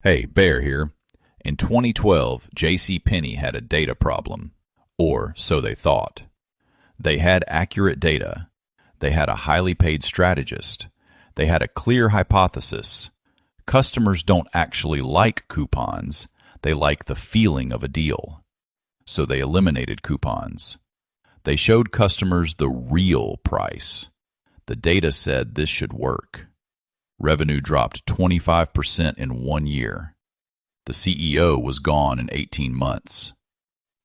Hey, Bear here. In 2012, J.C. Penney had a data problem, or so they thought. They had accurate data. They had a highly paid strategist. They had a clear hypothesis. Customers don't actually like coupons. They like the feeling of a deal. So they eliminated coupons. They showed customers the real price. The data said this should work. Revenue dropped 25% in 1 year. The CEO was gone in 18 months.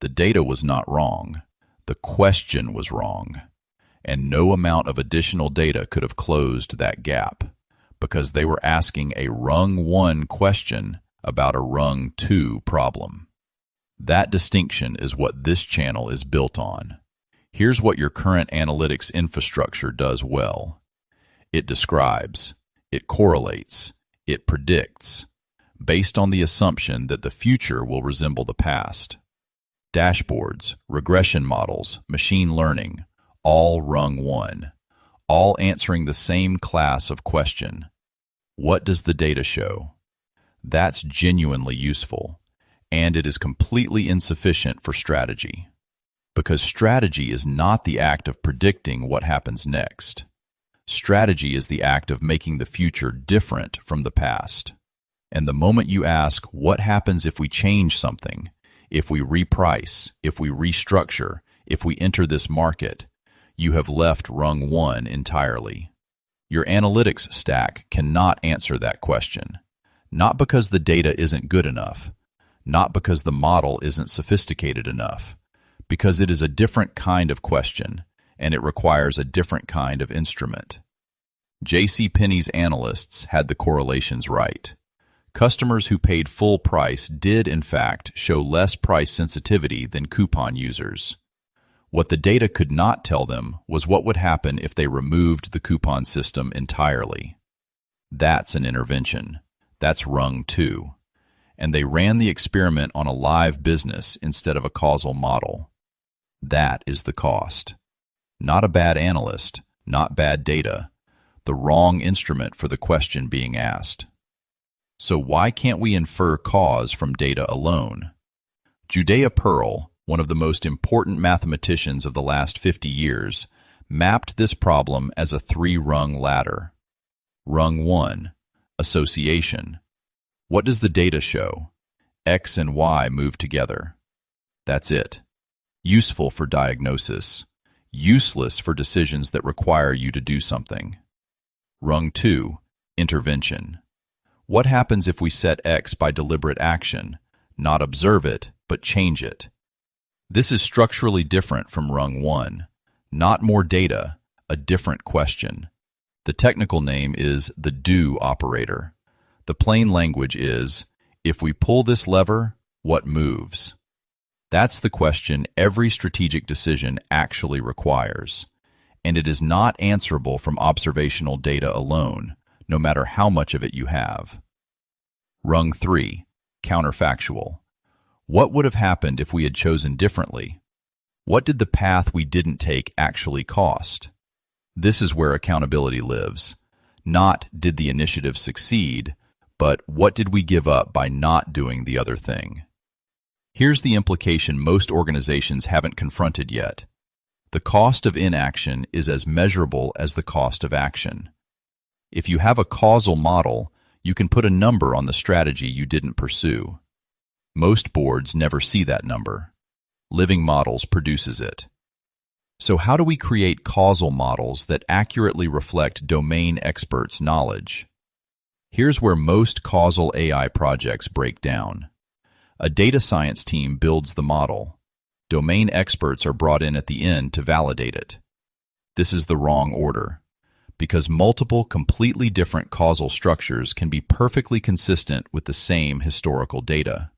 The data was not wrong. The question was wrong. And no amount of additional data could have closed that gap because they were asking a rung-one question about a rung-two problem. That distinction is what this channel is built on. Here's what your current analytics infrastructure does well. It describes. It correlates. It predicts, based on the assumption that the future will resemble the past. Dashboards, regression models, machine learning, all rung-one, all answering the same class of question. What does the data show? That's genuinely useful, and it is completely insufficient for strategy, because strategy is not the act of predicting what happens next. Strategy is the act of making the future different from the past. And the moment you ask, what happens if we change something, if we reprice, if we restructure, if we enter this market, you have left rung-one entirely. Your analytics stack cannot answer that question, not because the data isn't good enough, not because the model isn't sophisticated enough, because it is a different kind of question, and it requires a different kind of instrument. J.C. Penney's analysts had the correlations right. Customers who paid full price did, in fact, show less price sensitivity than coupon users. What the data could not tell them was what would happen if they removed the coupon system entirely. That's an intervention. That's rung-two. And they ran the experiment on a live business instead of a causal model. That is the cost. Not a bad analyst, not bad data, the wrong instrument for the question being asked. So why can't we infer cause from data alone? Judea, one of the most important mathematicians of the last 50 years, mapped this problem as a three-rung ladder. Rung-one, association. What does the data show? X and Y move together. That's it. Useful for diagnosis. Useless for decisions that require you to do something. Rung-two, intervention. What happens if we set X by deliberate action, not observe it, but change it? This is structurally different from rung-one. Not more data, a different question. The technical name is the do operator. The plain language is, if we pull this lever, what moves? That's the question every strategic decision actually requires, and it is not answerable from observational data alone, no matter how much of it you have. Rung-three, counterfactual. What would have happened if we had chosen differently? What did the path we didn't take actually cost? This is where accountability lives. Not did the initiative succeed, but what did we give up by not doing the other thing? Here's the implication most organizations haven't confronted yet. The cost of inaction is as measurable as the cost of action. If you have a causal model, you can put a number on the strategy you didn't pursue. Most boards never see that number. Living Models produces it. So how do we create causal models that accurately reflect domain experts' knowledge? Here's where most causal AI projects break down. A data science team builds the model. Domain experts are brought in at the end to validate it. This is the wrong order, because multiple completely different causal structures can be perfectly consistent with the same historical data.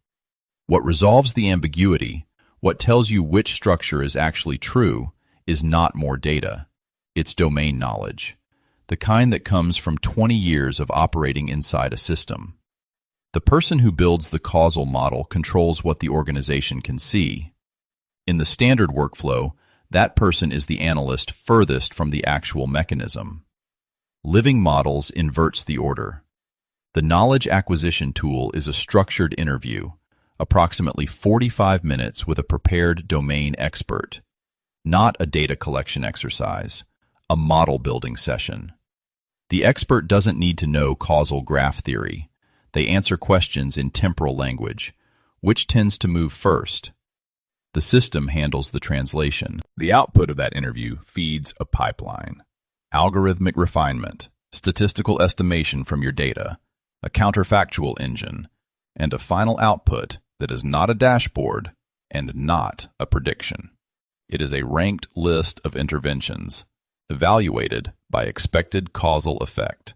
What resolves the ambiguity, what tells you which structure is actually true, is not more data. It's domain knowledge, the kind that comes from 20 years of operating inside a system. The person who builds the causal model controls what the organization can see. In the standard workflow, that person is the analyst furthest from the actual mechanism. Living Models inverts the order. The knowledge acquisition tool is a structured interview, approximately 45 minutes with a prepared domain expert, not a data collection exercise, a model building session. The expert doesn't need to know causal graph theory. They answer questions in temporal language. Which tends to move first? The system handles the translation. The output of that interview feeds a pipeline. Algorithmic refinement, statistical estimation from your data, a counterfactual engine, and a final output that is not a dashboard and not a prediction. It is a ranked list of interventions, evaluated by expected causal effect.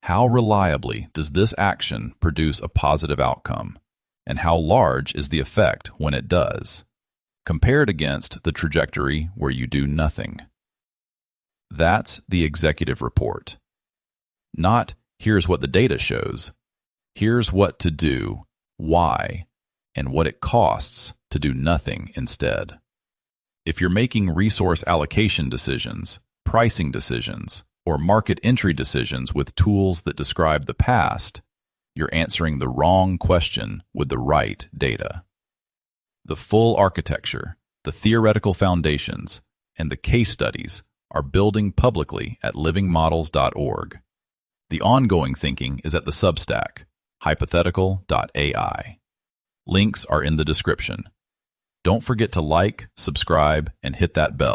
How reliably does this action produce a positive outcome, and how large is the effect when it does? Compare it against the trajectory where you do nothing. That's the executive report. Not, here's what the data shows. Here's what to do, why, and what it costs to do nothing instead. If you're making resource allocation decisions, pricing decisions, or market entry decisions with tools that describe the past, you're answering the wrong question with the right data. The full architecture, the theoretical foundations, and the case studies are building publicly at livingmodels.org. The ongoing thinking is at the Substack, hypothetical.ai. Links are in the description. Don't forget to like, subscribe, and hit that bell.